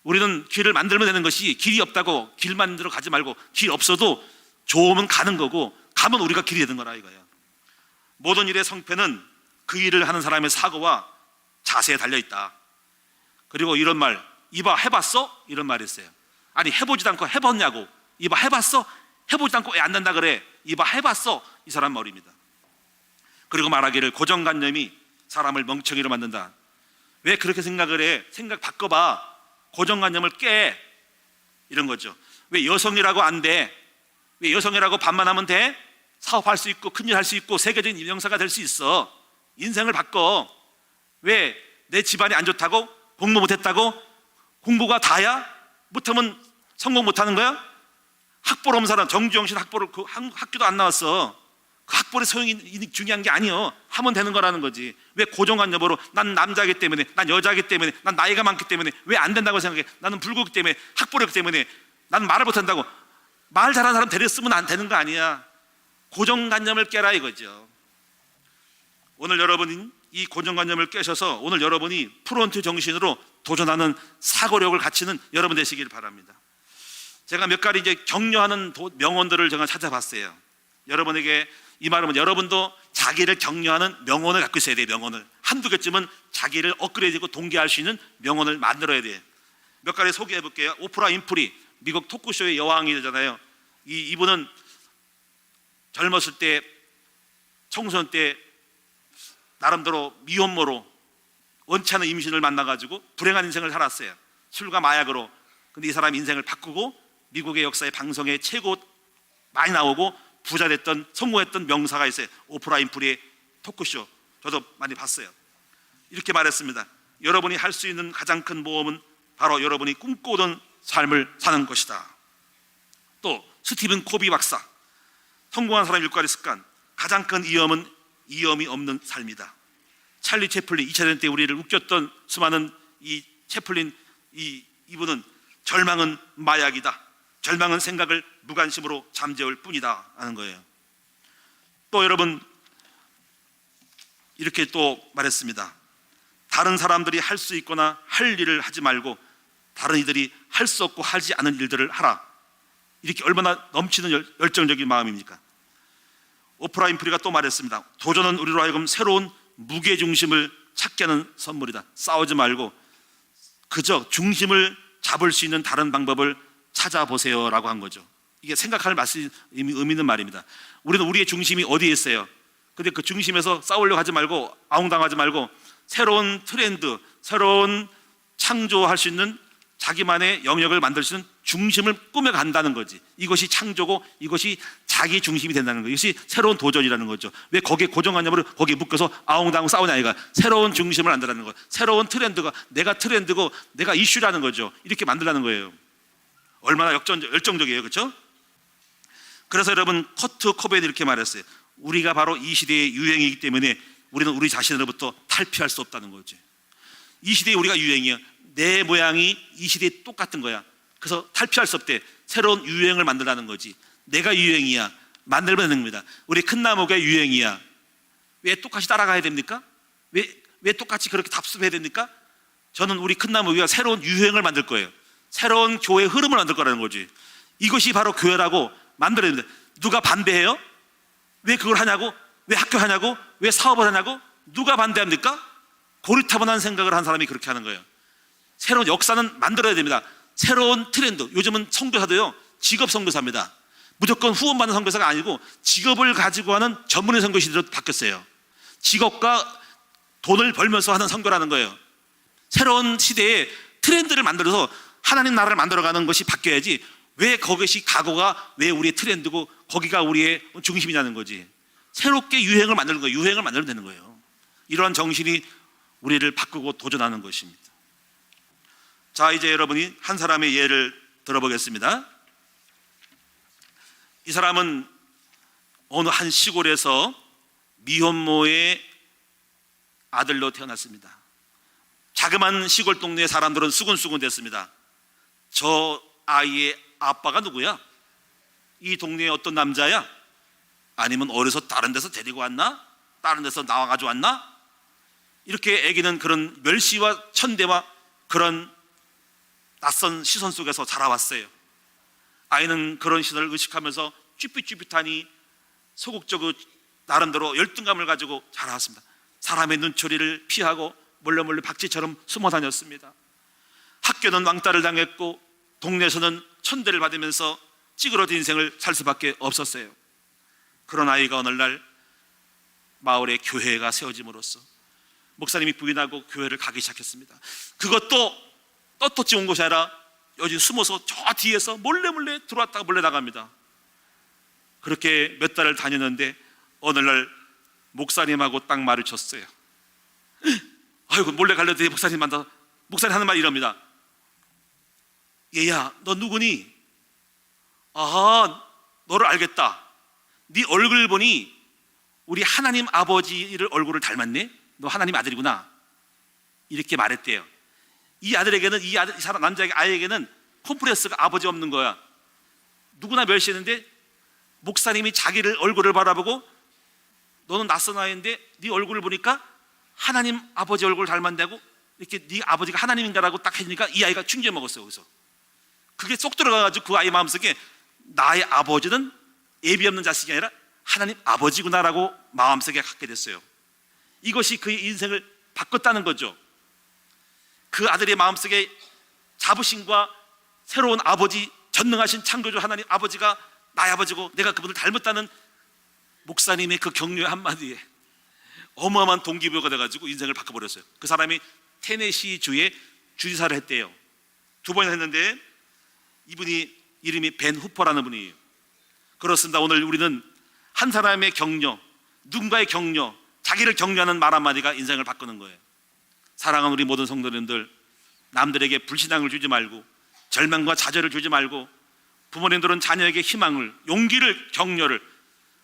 [SPEAKER 1] 우리는 길을 만들면 되는 것이, 길이 없다고 길 만들어 가지 말고, 길 없어도 좋으면 가는 거고, 가면 우리가 길이 되는 거라 이거야. 모든 일의 성패는 그 일을 하는 사람의 사고와 자세에 달려있다. 그리고 이런 말, 이봐 해봤어? 이런 말이 있어요. 아니 해보지도 않고 해봤냐고. 이봐 해봤어? 해보지도 않고 왜 안 된다 그래? 이봐 해봤어? 이 사람 말입니다. 그리고 말하기를 고정관념이 사람을 멍청이로 만든다. 왜 그렇게 생각을 해? 생각 바꿔봐. 고정관념을 깨. 이런 거죠. 왜 여성이라고 안 돼? 왜 여성이라고 반만 하면 돼? 사업할 수 있고 큰일 할 수 있고 세계적인 명사가 될 수 있어. 인생을 바꿔. 왜 내 집안이 안 좋다고? 공부 못했다고? 공부가 다야? 못하면 성공 못하는 거야? 학벌 없는 사람, 정주영 씨는 학교도 안 나왔어. 그 학벌의 소용이 중요한 게 아니요. 하면 되는 거라는 거지. 왜 고정관념으로 난 남자이기 때문에, 난 여자이기 때문에, 난 나이가 많기 때문에 왜 안 된다고 생각해? 나는 불구기 때문에, 학벌이기 때문에, 나는 말을 못한다고. 말 잘하는 사람 데렸으면 안 되는 거 아니야. 고정관념을 깨라 이거죠. 오늘 여러분이 이 고정관념을 깨셔서 오늘 여러분이 프론트 정신으로 도전하는 사고력을 갖추는 여러분 되시길 바랍니다. 제가 몇 가지 이제 격려하는 명언들을 제가 찾아봤어요. 여러분에게 이 말은 여러분도 자기를 격려하는 명언을 갖고 있어야 돼요. 명언을 한두 개쯤은 자기를 업그레이드하고 동기할 수 있는 명언을 만들어야 돼요. 몇 가지 소개해 볼게요. 오프라 윈프리, 미국 토크쇼의 여왕이잖아요. 이분은 젊었을 때, 청소년 때 나름대로 미혼모로 원치 않은 임신을 만나가지고 불행한 인생을 살았어요. 술과 마약으로. 근데 이 사람이 인생을 바꾸고 미국의 역사의 방송에 최고 많이 나오고 부자 됐던, 성공했던 명사가 있어요. 오프라 윈프리의 토크쇼. 저도 많이 봤어요. 이렇게 말했습니다. 여러분이 할 수 있는 가장 큰 모험은 바로 여러분이 꿈꾸던 삶을 사는 것이다. 또 스티븐 코비 박사, 성공한 사람의 일과의 습관, 가장 큰 위험은 위험이 없는 삶이다. 찰리 채플린, 2차 대전 때 우리를 웃겼던 수많은 이 채플린, 이분은 절망은 마약이다. 절망은 생각을 무관심으로 잠재울 뿐이다 하는 거예요. 또 여러분 이렇게 또 말했습니다. 다른 사람들이 할 수 있거나 할 일을 하지 말고 다른 이들이 할 수 없고 하지 않은 일들을 하라. 이렇게 얼마나 넘치는 열정적인 마음입니까? 오프라 윈프리가 또 말했습니다. 도전은 우리로 하여금 새로운 무게중심을 찾게 하는 선물이다. 싸우지 말고 그저 중심을 잡을 수 있는 다른 방법을 찾아보세요 라고 한 거죠. 이게 생각할 의미 있는 말입니다. 우리는 우리의 중심이 어디에 있어요? 근데 그 중심에서 싸우려고 하지 말고, 아웅당하지 말고 새로운 트렌드, 새로운 창조할 수 있는 자기만의 영역을 만들 수 있는 중심을 꾸며간다는 거지. 이것이 창조고 이것이 자기 중심이 된다는 거예요. 이것이 새로운 도전이라는 거죠. 왜 거기에 고정관념으로 거기에 묶여서 아웅다웅 싸우냐 이가. 새로운 중심을 만들라는 거예요. 새로운 트렌드가 내가 트렌드고 내가 이슈라는 거죠. 이렇게 만들라는 거예요. 얼마나 열정적이에요, 그렇죠? 그래서 여러분 커트 코베인이 이렇게 말했어요. 우리가 바로 이 시대의 유행이기 때문에 우리는 우리 자신으로부터 탈피할 수 없다는 거지. 이 시대에 우리가 유행이야. 내 모양이 이 시대에 똑같은 거야. 그래서 탈피할 수 없대. 새로운 유행을 만들라는 거지. 내가 유행이야. 만들면 되는 겁니다. 우리 큰 나무가 유행이야. 왜 똑같이 따라가야 됩니까? 왜 똑같이 그렇게 답습해야 됩니까? 저는 우리 큰 나무가 새로운 유행을 만들 거예요. 새로운 교회의 흐름을 만들 거라는 거지. 이것이 바로 교회라고 만들어야 됩니다. 누가 반대해요? 왜 그걸 하냐고? 왜 학교 하냐고? 왜 사업을 하냐고? 누가 반대합니까? 고리타분한 생각을 한 사람이 그렇게 하는 거예요. 새로운 역사는 만들어야 됩니다. 새로운 트렌드. 요즘은 선교사도요, 직업 선교사입니다. 무조건 후원받는 선교사가 아니고 직업을 가지고 하는 전문의 선교 시대로 바뀌었어요. 직업과 돈을 벌면서 하는 선교라는 거예요. 새로운 시대에 트렌드를 만들어서 하나님 나라를 만들어가는 것이 바뀌어야지, 왜 그것이 과거가 왜 우리의 트렌드고 거기가 우리의 중심이냐는 거지. 새롭게 유행을 만드는 거예요. 유행을 만들면 되는 거예요. 이러한 정신이 우리를 바꾸고 도전하는 것입니다. 자, 이제 여러분이 한 사람의 예를 들어보겠습니다. 이 사람은 어느 한 시골에서 미혼모의 아들로 태어났습니다. 자그마한 시골 동네의 사람들은 수군수군 됐습니다. 저 아이의 아빠가 누구야? 이 동네에 어떤 남자야? 아니면 어려서 다른 데서 데리고 왔나? 다른 데서 나와가지고 왔나? 이렇게 애기는 그런 멸시와 천대와 그런 낯선 시선 속에서 자라왔어요. 아이는 그런 시선을 의식하면서 쭈삣쭈삣하니 소극적으로 나름대로 열등감을 가지고 자라왔습니다. 사람의 눈초리를 피하고 몰래몰래 박쥐처럼 숨어 다녔습니다. 학교는 왕따를 당했고 동네에서는 천대를 받으면서 찌그러진 인생을 살 수밖에 없었어요. 그런 아이가 어느 날 마을에 교회가 세워짐으로써 목사님이 부인하고 교회를 가기 시작했습니다. 그것도 떳떳이 온 것이 아니라 요즘 숨어서 저 뒤에서 몰래 들어왔다가 몰래 나갑니다. 그렇게 몇 달을 다녔는데 어느 날 목사님하고 딱 말을 쳤어요. 아이고, 몰래 가려더니 목사님 만나. 목사님 하는 말이 이럽니다. 얘야, 너 누구니? 아, 너를 알겠다. 네 얼굴 보니 우리 하나님 아버지를 얼굴을 닮았네. 너 하나님 아들이구나. 이렇게 말했대요. 이 아들에게는, 이 사람 남자에게, 아이에게는 콤플렉스가 아버지 없는 거야. 누구나 멸시했는데 목사님이 자기를 얼굴을 바라보고 너는 낯선 아이인데 네 얼굴을 보니까 하나님 아버지 얼굴을 닮았다고, 이렇게 네 아버지가 하나님인가라고 딱 해주니까 이 아이가 충격 먹었어요. 그래서 그게 쏙 들어가가지고 그 아이 마음속에 나의 아버지는 예비 없는 자식이 아니라 하나님 아버지구나라고 마음속에 갖게 됐어요. 이것이 그의 인생을 바꿨다는 거죠. 그 아들의 마음속에 자부심과 새로운 아버지, 전능하신 창조주 하나님 아버지가 나의 아버지고 내가 그분을 닮았다는 목사님의 그 격려의 한마디에 어마어마한 동기부여가 돼가지고 인생을 바꿔버렸어요. 그 사람이 테네시주에 주지사를 했대요. 2번이나 했는데 이분이 이름이 벤 후퍼라는 분이에요. 그렇습니다. 오늘 우리는 한 사람의 격려, 누군가의 격려, 자기를 격려하는 말 한마디가 인생을 바꾸는 거예요. 사랑하는 우리 모든 성도님들, 남들에게 불신앙을 주지 말고 절망과 좌절을 주지 말고, 부모님들은 자녀에게 희망을, 용기를, 격려를,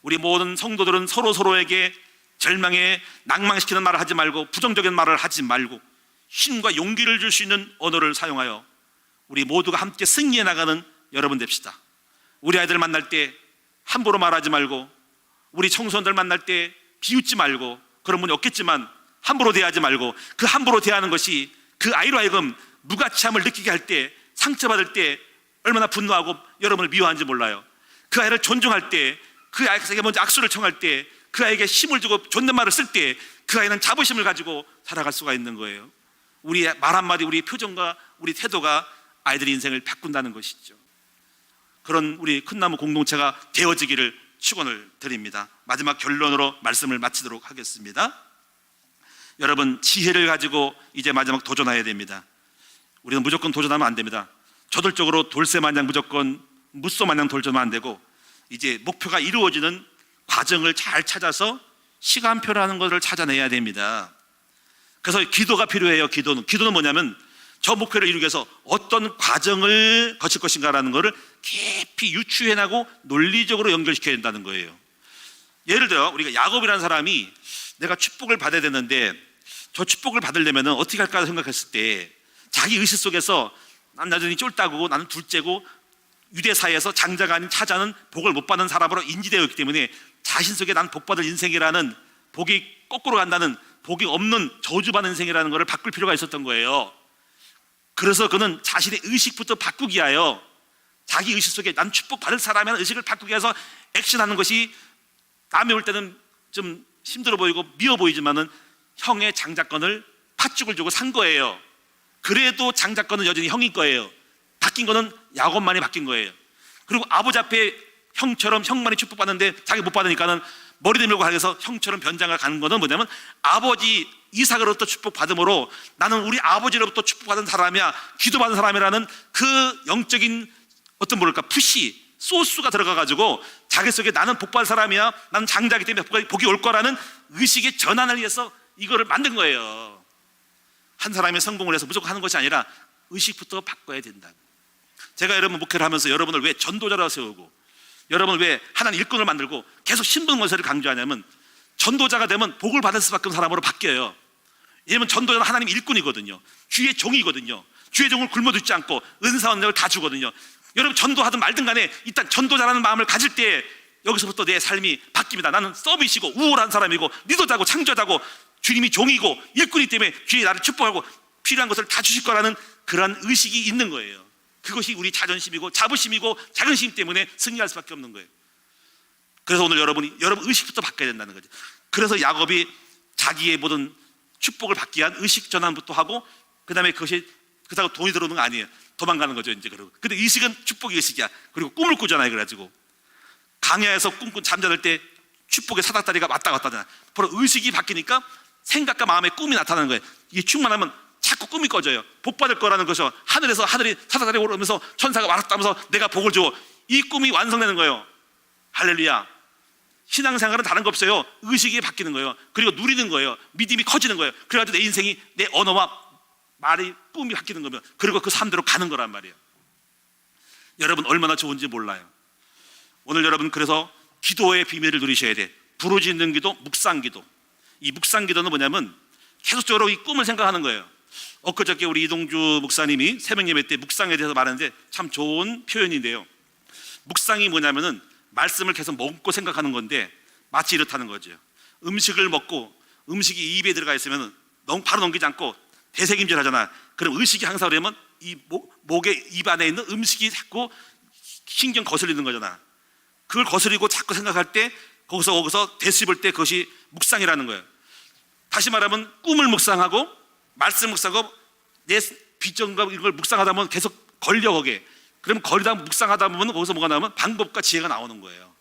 [SPEAKER 1] 우리 모든 성도들은 서로에게 절망에 낭망시키는 말을 하지 말고 부정적인 말을 하지 말고 힘과 용기를 줄 수 있는 언어를 사용하여 우리 모두가 함께 승리해 나가는 여러분 됩시다. 우리 아이들 만날 때 함부로 말하지 말고, 우리 청소년들 만날 때 비웃지 말고, 그런 분이 없겠지만 함부로 대하지 말고, 그 함부로 대하는 것이 그 아이로 하여금 무가치함을 느끼게 할 때, 상처받을 때 얼마나 분노하고 여러분을 미워하는지 몰라요. 그 아이를 존중할 때, 그 아이에게 먼저 악수를 청할 때, 그 아이에게 힘을 주고 존댓말을 쓸 때 그 아이는 자부심을 가지고 살아갈 수가 있는 거예요. 우리의 말 한마디, 우리의 표정과 우리 태도가 아이들의 인생을 바꾼다는 것이죠. 그런 우리 큰나무 공동체가 되어지기를 축원을 드립니다. 마지막 결론으로 말씀을 마치도록 하겠습니다. 여러분, 지혜를 가지고 이제 마지막 도전해야 됩니다. 우리는 무조건 도전하면 안 됩니다. 저돌적으로 돌쇠 마냥 무조건 무쏘 마냥 도전하면 안 되고, 이제 목표가 이루어지는 과정을 잘 찾아서 시간표라는 것을 찾아내야 됩니다. 그래서 기도가 필요해요. 기도는 뭐냐면 저 목표를 이루기 위해서 어떤 과정을 거칠 것인가라는 것을 깊이 유추해나고 논리적으로 연결시켜야 된다는 거예요. 예를 들어 우리가 야곱이라는 사람이 내가 축복을 받아야 되는데 저 축복을 받으려면 어떻게 할까 생각했을 때 자기 의식 속에서 난 여전히 쫄따구고 나는 둘째고 유대 사회에서 장자가 아닌 차자는 복을 못 받는 사람으로 인지되어 있기 때문에 자신 속에 난 복받을 인생이라는, 복이 거꾸로 간다는, 복이 없는 저주받는 인생이라는 것을 바꿀 필요가 있었던 거예요. 그래서 그는 자신의 의식부터 바꾸기 위하여 자기 의식 속에 난 축복받을 사람이라는 의식을 바꾸기 위해서 액션하는 것이 남이 볼 때는 좀 힘들어 보이고 미워 보이지만은 형의 장자권을 팥죽을 주고 산 거예요. 그래도 장자권은 여전히 형인 거예요. 바뀐 거는 야곱만이 바뀐 거예요. 그리고 아버지 앞에 형처럼 형만이 축복받는데 자기 못 받으니까는 머리 들밀고 가서 형처럼 변장을 가는 거는 뭐냐면 아버지 이삭으로부터 축복받음으로 나는 우리 아버지로부터 축복받은 사람이야, 기도받은 사람이라는 그 영적인 어떤 뭐랄까 푸시, 소스가 들어가가지고 자기 속에 나는 복받을 사람이야, 나는 장자이기 때문에 복이 올 거라는 의식의 전환을 위해서 이거를 만든 거예요. 한 사람이 성공을 해서 무조건 하는 것이 아니라 의식부터 바꿔야 된다. 제가 여러분 목회를 하면서 여러분을 왜 전도자로 세우고 여러분을 왜 하나님 일꾼을 만들고 계속 신분 권세를 강조하냐면 전도자가 되면 복을 받을 수밖에 없는 사람으로 바뀌어요. 왜냐면 전도자는 하나님 일꾼이거든요. 주의 종이거든요. 주의 종을 굶어 죽지 않고 은사와 능력을 다 주거든요. 여러분 전도하든 말든 간에 일단 전도자라는 마음을 가질 때 여기서부터 내 삶이 바뀝니다. 나는 서비스이고 우월한 사람이고 리더자고 창조자고 주님이 종이고 일꾼이기 때문에 주님이 나를 축복하고 필요한 것을 다 주실 거라는 그런 의식이 있는 거예요. 그것이 우리 자존심이고 자부심이고 자긍심 때문에 승리할 수밖에 없는 거예요. 그래서 오늘 여러분 의식부터 바꿔야 된다는 거죠. 그래서 야곱이 자기의 모든 축복을 받기 위한 의식 전환부터 하고 그 다음에 그것이 그렇다고 돈이 들어오는 거 아니에요. 도망가는 거죠 이제. 그러고 근데 의식은 축복의 의식이야. 그리고 꿈을 꾸잖아요. 그래가지고 강야에서 꿈꾼 잠자들 때 축복의 사닥다리가 왔다 갔다 하잖아요. 바로 의식이 바뀌니까 생각과 마음의 꿈이 나타나는 거예요. 이게 충만하면 자꾸 꿈이 꺼져요. 복 받을 거라는 것이요. 하늘에서 하늘이 사닥다리 오르면서 천사가 왔다 하면서 내가 복을 줘. 이 꿈이 완성되는 거예요. 할렐루야. 신앙생활은 다른 거 없어요. 의식이 바뀌는 거예요. 그리고 누리는 거예요. 믿음이 커지는 거예요. 그래가지고 내 인생이 내 언어와 말이 꿈이 바뀌는 거면 그리고 그 삶대로 가는 거란 말이에요. 여러분 얼마나 좋은지 몰라요. 오늘 여러분 그래서 기도의 비밀을 누리셔야 돼. 부르짖는 기도, 묵상기도. 이 묵상기도는 뭐냐면 계속적으로 이 꿈을 생각하는 거예요. 엊그저께 우리 이동주 목사님이 새벽 예배 때 묵상에 대해서 말하는데 참 좋은 표현인데요. 묵상이 뭐냐면은 말씀을 계속 먹고 생각하는 건데 마치 이렇다는 거죠. 음식을 먹고 음식이 입에 들어가 있으면 바로 넘기지 않고 대책임질 하잖아. 그럼 의식이 항상 그러면 이 목에 입 안에 있는 음식이 자꾸 신경 거슬리는 거잖아. 그걸 거스리고 자꾸 생각할 때 거기서 대씹을 때 그것이 묵상이라는 거예요. 다시 말하면 꿈을 묵상하고 말씀 묵상하고 내 비전과 이걸 묵상하다 보면 계속 걸려 거기에. 그럼 거리다 묵상하다 보면 거기서 뭐가 나오면 방법과 지혜가 나오는 거예요.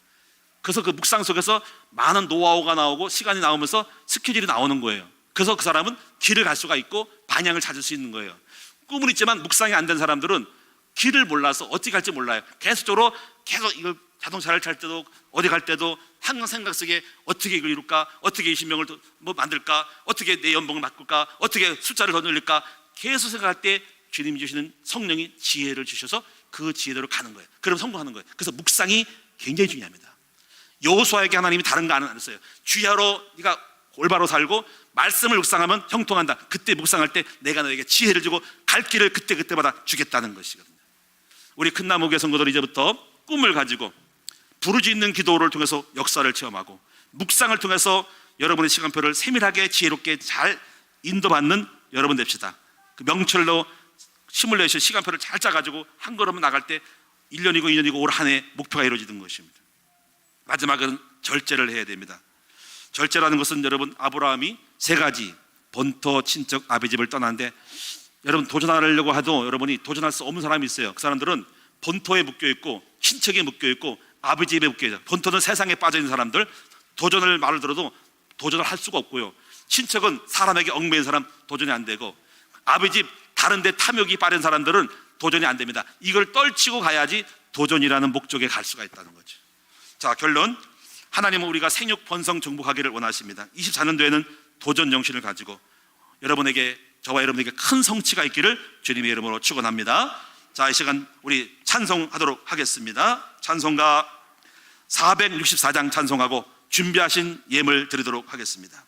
[SPEAKER 1] 그래서 그 묵상 속에서 많은 노하우가 나오고 시간이 나오면서 스케줄이 나오는 거예요. 그래서 그 사람은 길을 갈 수가 있고 방향을 찾을 수 있는 거예요. 꿈은 있지만 묵상이 안 된 사람들은 길을 몰라서 어떻게 갈지 몰라요. 계속 이걸 자동차를 탈 때도 어디 갈 때도 항상 생각 속에 어떻게 이걸 이룰까, 어떻게 20명을 뭐 만들까, 어떻게 내 연봉을 바꿀까, 어떻게 숫자를 더 늘릴까 계속 생각할 때 주님이 주시는 성령이 지혜를 주셔서 그 지혜대로 가는 거예요. 그럼 성공하는 거예요. 그래서 묵상이 굉장히 중요합니다. 여호수아에게 하나님이 다른 거 안 했어요. 주야로 네가 올바로 살고 말씀을 묵상하면 형통한다. 그때 묵상할 때 내가 너에게 지혜를 주고 갈 길을 그때마다 주겠다는 것이거든요. 우리 큰나무교회 성도들 이제부터 꿈을 가지고 부르짖는 기도를 통해서 역사를 체험하고 묵상을 통해서 여러분의 시간표를 세밀하게 지혜롭게 잘 인도받는 여러분 됩시다. 그 명철로 시뮬레이션 시간표를 잘 짜가지고 한 걸음 나갈 때 1년이고 2년이고 올 한 해 목표가 이루어지는 것입니다. 마지막은 절제를 해야 됩니다. 절제라는 것은 여러분 아브라함이 3가지 본토 친척 아비집을 떠났는데 여러분 도전하려고 해도 여러분이 도전할 수 없는 사람이 있어요. 그 사람들은 본토에 묶여있고 친척에 묶여있고 아비집에 묶여있어요. 본토는 세상에 빠져있는 사람들, 도전을 말을 들어도 도전을 할 수가 없고요. 친척은 사람에게 얽매인 사람 도전이 안 되고 아비집 다른 데 탐욕이 빠른 사람들은 도전이 안 됩니다. 이걸 떨치고 가야지 도전이라는 목적에 갈 수가 있다는 거죠. 자, 결론, 하나님은 우리가 생육 번성 정복하기를 원하십니다. 24년도에는 도전 정신을 가지고 여러분에게, 저와 여러분에게 큰 성취가 있기를 주님의 이름으로 축원합니다. 자, 이 시간 우리 찬송하도록 하겠습니다. 찬송가 464장 찬송하고 준비하신 예물 드리도록 하겠습니다.